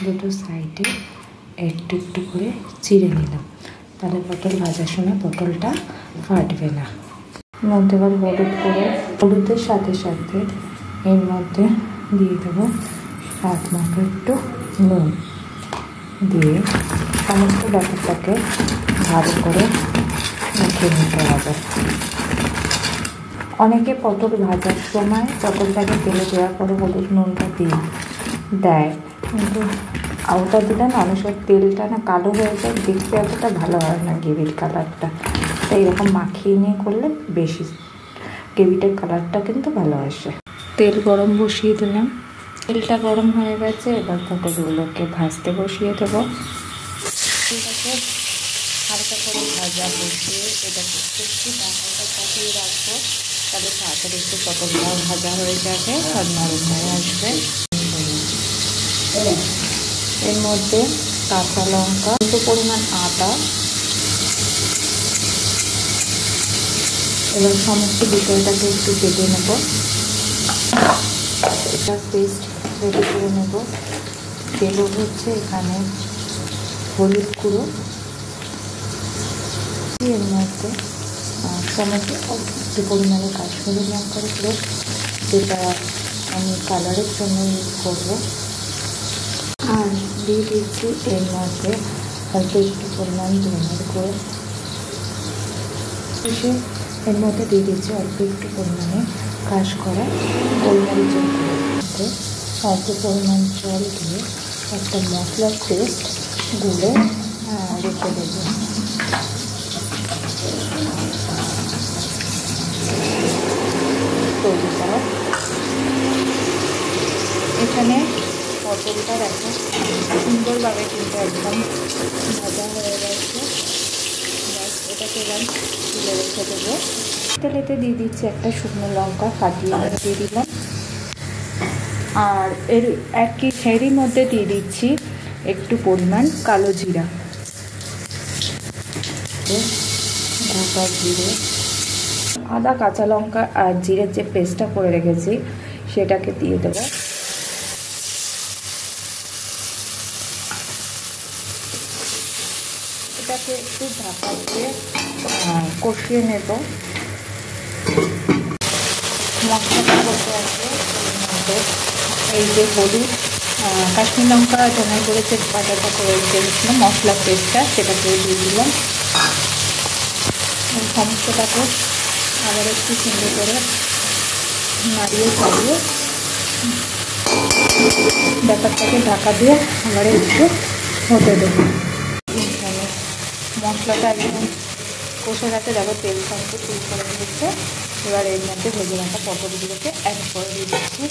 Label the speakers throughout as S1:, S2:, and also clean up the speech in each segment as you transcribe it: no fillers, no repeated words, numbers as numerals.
S1: দুটো সাইডে একটু একটু করে চিড়ে নিলাম, তাহলে পটল ভাজার সময় পটলটা ফাটবে না। মধ্যে এবার হলুদ করে, হলুদের সাথে সাথে এর মধ্যে দিয়ে দেবো স্বাদ মতো একটু নুন দিয়ে সমস্ত ব্যাপারটাকে ভালো করে মেখে নিতে হবে। অনেকে পটল ভাজার সময় পটলটাকে তেলে দেওয়ার পরে হলুদ নুনটা দেয়, কিন্তু ওটা দিলে না অনেক সময় তেলটা না কালো হয়ে যায়, দেখতে অতটা ভালো হয় না গ্রেভির কালারটা। তাই এরকম মাখিয়ে নিয়ে করলে বেশি গ্রেভিটার কালারটা কিন্তু ভালো আসে। তেল গরম বসিয়ে দিলাম, তেলটা গরম হয়ে গেছে। এবার পটলগুলোকে ভাজতে বসিয়ে দেবো। এটাকে হালকা করে ভাজা বসিয়ে এটাকে একটু ঢাকাটা চাপিয়ে রাখবো, তাহলে তাড়াতাড়ি একটু পটলটাও ভাজা হয়ে যাবে আর নরম হয়ে আসবে। এর মধ্যে কাঁচা লঙ্কা, অল্প পরিমাণ আদা, এবার সমস্ত বিষয়টাকে একটু কেটে নেব। এটা পেস্ট রেডি করে নেব। দেবো হচ্ছে এখানে হলুদ গুঁড়ো, এর মধ্যে টমেটো, একটু পরিমাণে কাশ্মীরি লঙ্কার গুঁড়ো, যেটা আমি কালারের জন্য ইউজ করবো। আর দিয়ে দিচ্ছি এর মধ্যে অল্প একটু পরিমাণ ধনের গুঁড়ো, এর মধ্যে দিয়ে দিচ্ছি অল্প একটু পরিমাণে কাশ করা গোলমরিচের গুঁড়ো, অল্প পরিমাণ জল দিয়ে একটা মশলার পেস্ট গুলে রেখে দেবো। তৈরি করা এখানে পটলটা দেখো সুন্দরভাবে কিন্তু একদম ভাজা হয়ে গেছে। এটাকে এবার তুলে রেখে দেবো। তেলেতে দিয়ে দিচ্ছি একটা শুকনো লঙ্কা ফাটিয়ে দিয়ে দিলাম, আর এরই মধ্যে দিয়ে দিচ্ছি একটু পরিমাণ কালো জিরা, গোটা জিরে, আদা, কাঁচা লঙ্কা আর জিরের যে পেস্টটা করে রেখেছি সেটাকে দিয়ে দেবো। এটাকে একটু ঢাকা দিয়ে কষিয়ে নেব। মশলাটা করতে আসবে এই যে হলুদ, কাশ্মীর লঙ্কা, ধনে করে যে বাটাটা করে রেখেছিলাম মশলা পেস্টটা, সেটাকে দিয়ে দিলাম। সমস্তটাকে আবার একটু সুন্দর করে নাড়িয়ে চালিয়ে ব্যাপারটাকে ঢাকা দিয়ে আবার একটু হতে দেবো। মশলাটা একদম কষে গেছে, দেখো তেল সঙ্গে তেল করে দিচ্ছে। এবার এর মধ্যে ভেজে রাখা পটলগুলোকে অ্যাড করে দিয়ে দিচ্ছি,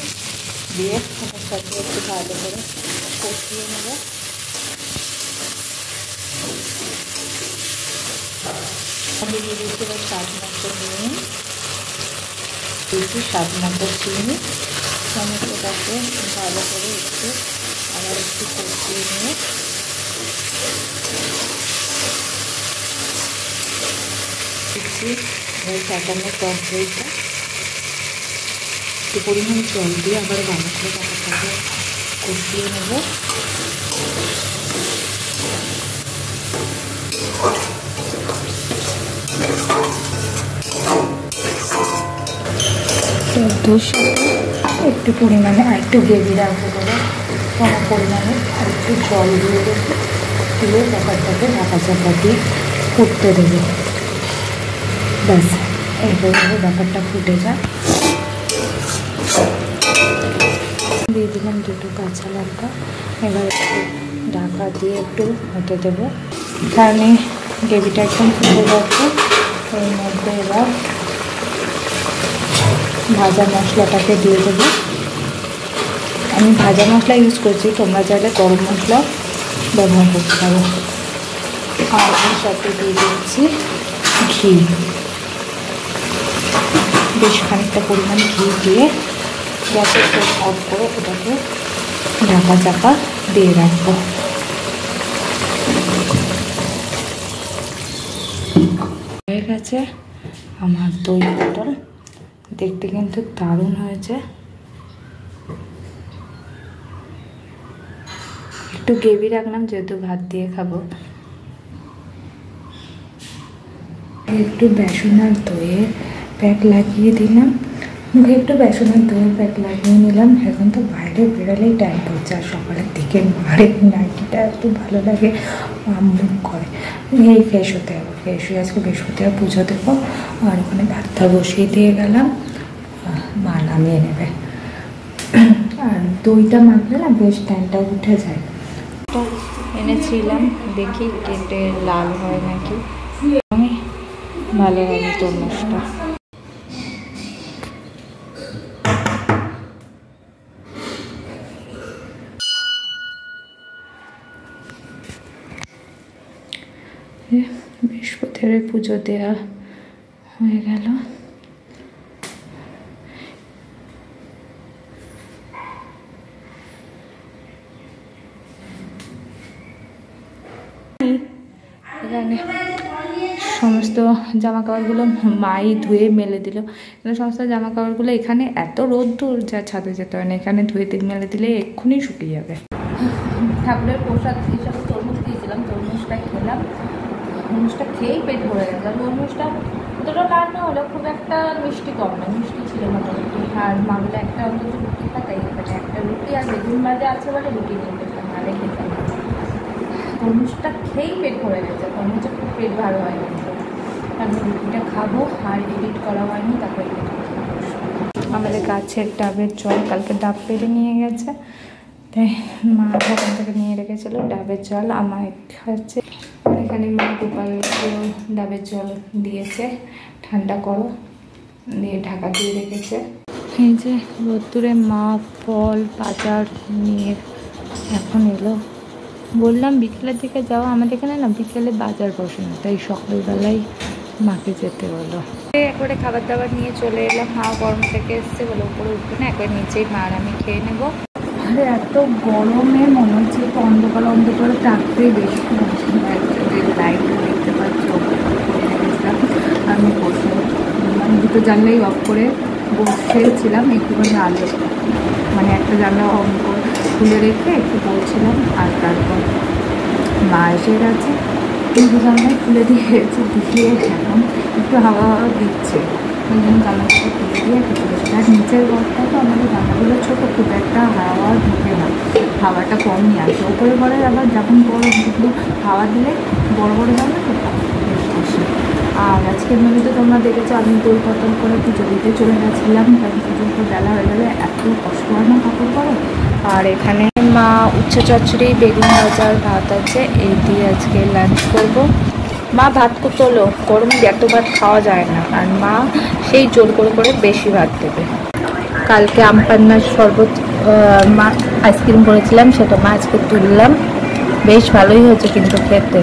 S1: দিয়ে ওটার সাথে একটু ভালো করে কষিয়ে নেব। আমি দিয়ে দিচ্ছি এবার স্বাদ মতো নুন, দিচ্ছি স্বাদ মতো চিনি, সমস্তটাকে ভালো করে একটু আবার একটু কষিয়ে নিয়ে দিচ্ছি ফ্যাটানো টক দইটা, একটু পরিমাণ জল দিয়ে আবার ভালো করে ব্যাপারটাকে কষিয়ে নেব। টকদইয়ের সাথে একটু পরিমাণে আর একটু গ্রেভি রাখতে পারে, কোনো পরিমাণে আর একটু জল দিয়ে দিয়ে ব্যাপারটাকে ঢাকা চাপা দিয়ে ফুটতে দেবে। ব্যাস এইভাবে ব্যাপারটা ফুটে যায়। দিয়ে দিলাম দুটো কাঁচা লঙ্কা, এবার একটু ঢাকা দিয়ে একটু হতে দেবো। এখানে গ্রেভিটা একদম ফুটে যাচ্ছে। এর মধ্যে এবার ভাজা মশলাটাকে দিয়ে দেবো। আমি ভাজা মশলা ইউজ করছি, তোমরা চাইলে গরম মশলা ব্যবহার করতে পারো। আর এর সাথে দিয়ে দিচ্ছি ঘি, বেশ খানিকটা পরিমাণ ঘি দিয়ে গ্যাসের ফ্লেম অফ করে এটাকে ঢাকা চাপা দিয়ে রাখবো। হয়ে গেছে আমার দই পটল, দেখতে কিন্তু দারুণ হয়েছে। একটু গ্রেভি রাখলাম যেহেতু ভাত দিয়ে খাবো। একটু বেসন আর দইয়ে প্যাক লাগিয়ে দিলাম, মুখে একটু বেসন আর দইয়ের প্যাক লাগিয়ে নিলাম। এখন তো বাইরে বেরোলেই টাইম পড়ছে, আর সকালের দিকে মারের নাইটিটা এত ভালো লাগে, মুখ করে। এই ফ্রেশ হতে হবে, ফ্রেশ হয়ে আজকে বৃহস্পতিবার পুজো দেবো। আর ওখানে ভাতটা বসিয়ে দিয়ে গেলাম, মা নামিয়ে নেবে। আর দইটা মাখলে না বেশ টাইমটা উঠে যায়। এনেছিলাম, দেখি কেটে লাল হয় নাকি, আমি ভালো হবে তরমুজটা। বৃহস্পতিবারের পুজো দেওয়া হয়ে গেল। এখানে সমস্ত জামা কাপড়গুলো মাই ধুয়ে মেলে দিল। সমস্ত জামা কাপড়গুলো এখানে এত রোদ্দুর, যা ছাদে যেতে হয় না, এখানে ধুয়ে মেলে দিলে এক্ষুনি শুকিয়ে যাবে। ঠাকুরের প্রসাদ হিসাবে তরমুজ দিয়েছিলাম, তরমুজটা খেলাম। তরমুজটা খেয়েই পেট ভরে গেছে। তরমুজটা অতটা রান্না হলো, খুব একটা মিষ্টি কম না, মিষ্টি ছিল মোটামুটি। আর মাগুলো একটা অন্তত রুটি খাতাই, মানে একটা রুটি আর বেগুন ভাজা আছে বলে রুটি নিয়ে গেছিলাম, নাহলে খেতাম। তরমুজটা খেয়েই পেট ভরে গেছে, তরমুজটা খুব পেট ভালো হয় কিন্তু। আমি রুটিটা খাবো, আর এডিট করা হয়নি, তারপর এডিট করতে আমাদের গাছের ডাবের জল কালকে ডাব পেরে নিয়ে গেছে, তাই মা ওখান থেকে নিয়ে রেখেছিলো ডাবের জল, আমার খাচ্ছে। এখানে মা গোপালকেও ডাবের জল দিয়েছে, ঠান্ডা করো দিয়ে ঢাকা দিয়ে রেখেছে। এই যে রোদ্দুরে মা ফল বাজার নিয়ে এখন এলো। বললাম বিকেলের দিকে যাওয়া, আমাদের এখানে না বিকেলে বাজার বসে না, তাই সকালবেলায় মাকে যেতে বলো। একবারে খাবার দাবার নিয়ে চলে এলাম। মা গরম থেকে এসছে বলে উপরে উঠবে না, একবার নিচেই মা আর আমি খেয়ে নেবো। আরে এত গরমে মনে হচ্ছে একটু অন্ধকার অন্ধকার থাকতেই বেশি লাইট দেখতে পাচ্ছি। আমি বসে মানে দুটো জানলাই অফ করে বসেছিলাম, একটুখানি আলো মানে একটা জানলা অন করে খুলে রেখে একটু বলছিলাম। আর তারপর মা এসে গেছে, কিন্তু জানলাই খুলে দিয়েছে, দিয়ে এখন একটু হাওয়া হাওয়া দিচ্ছে, ওই জন্য জানলাটা খুলে দিয়ে একটু বসে। আর নিচের ঘরটা তো আমাদের জানলাগুলো ছোটো, খুব একটা হাওয়া ঢুকে না, হাওয়াটা কমই আসে। ওপরে ঘরে আবার যখন বড় ঢুকলো হাওয়া দিলে বড় বড় জানলা তো বেশ আসে। আর আজকের মেনুতে তোমরা দেখেছো আমি দই পটল করে পুজো দিতে চলে গেছিলাম, কারণ পুজোর পর বেলা হয়ে গেলে এত কষ্ট হয় না কাপড় পরে। আর এখানে মা উচ্ছে চচ্চড়ি, বেগুন ভাজার ভাত আছে, এই দিয়ে আজকে লাঞ্চ করবো। মা ভাত তোলো, গরমে এত ভাত খাওয়া যায় না, আর মা সেই জোর করে করে বেশি ভাত দেবে। কালকে আম পান্নার শরবত মা আইসক্রিম করেছিলাম, সেটা মা আজকে তুললাম, বেশ ভালোই হয়েছে কিন্তু খেতে।